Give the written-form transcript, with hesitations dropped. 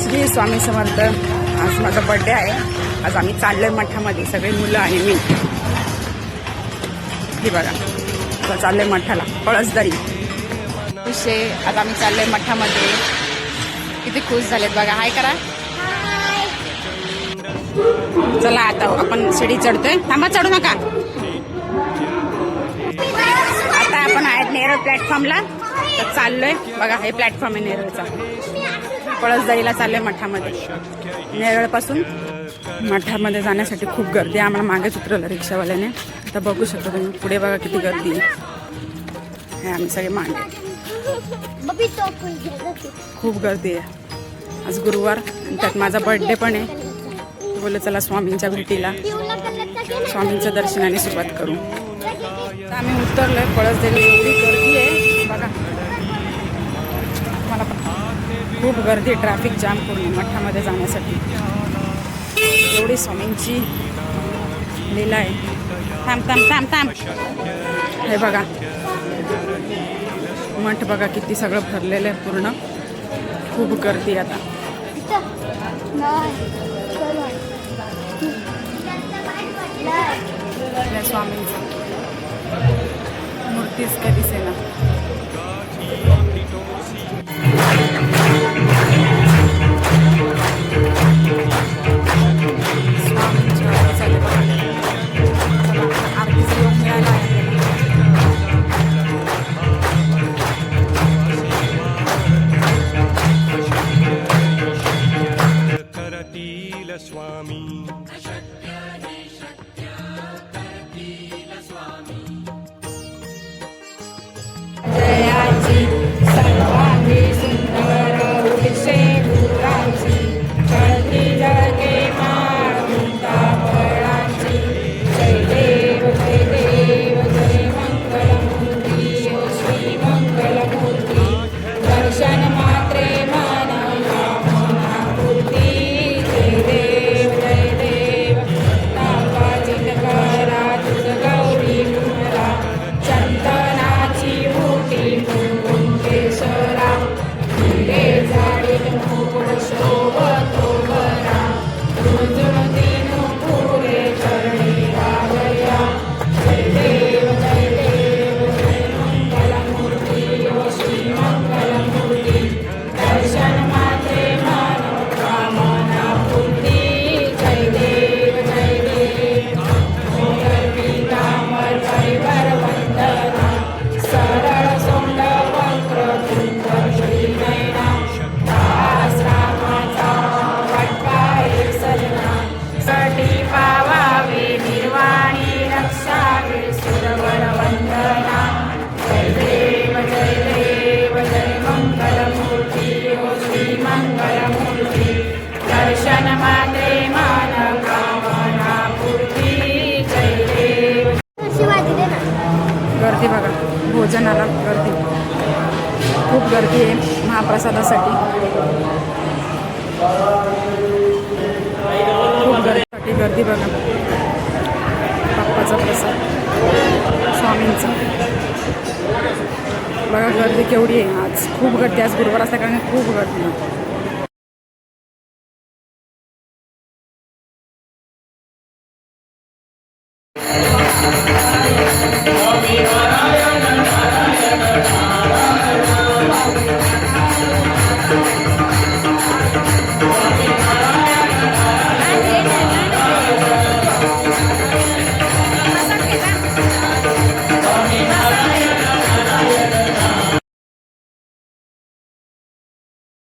श्री स्वामी समर्थ. आज माझा बर्थडे आहे. आज आम्ही चाललोय मठामध्ये, सगळे मुलं आणि मी. हे बघा, आता चाललोय मठाला, पळसदरी खुशे. आज आम्ही चाललोय मठामध्ये. किती खुश झालेत बघा. हाय करा. चला आता आपण शिडी चढतोय. थांबा, चढू नका. आता आपण आहेत नेरळ प्लॅटफॉर्मला. तर चाललोय बघा, हे प्लॅटफॉर्म आहे नेरळचा. पळसदरीला चाललोय मठामध्ये. नेरळ पासून मठामध्ये जाण्यासाठी खूप गर्दी आहे. आम्हाला मागेच उतरवलं रिक्षावाल्याने. तर बघू शकता तुम्ही पुढे बघा किती गर्दी आहे. हे आम्ही सगळे मागे, खूप गर्दी आहे. आज गुरुवार आणि त्यात माझा बर्थडे पण आहे. बोललं चला स्वामींच्या भेटीला, स्वामींच्या दर्शनाने सुरुवात करू. तर आम्ही उतरलोय पळसदरी. एवढी गर्दी आहे बघा. मला खूप गर्दी, ट्रॅफिक जाम करून मठामध्ये जाण्यासाठी. एवढी स्वामींची लीला आहे. थांब थांब थांब थांब. हे बघा मठ बघा, किती सगळं भरलेलं आहे पूर्ण. खूप गर्दी आता. स्वामींचं मूर्तीच कधी दिसेना. गर्दी बघा, भोजनाला गर्दी, खूप गर्दी आहे महाप्रसादासाठी. खूप गर्दी बघा. बाप्पाचा प्रसाद स्वामींचा बघा, गर्दी केवढी आहे. आज खूप गर्दी. आज गुरुवार असल्या कारण खूप गर्दी. स्वामी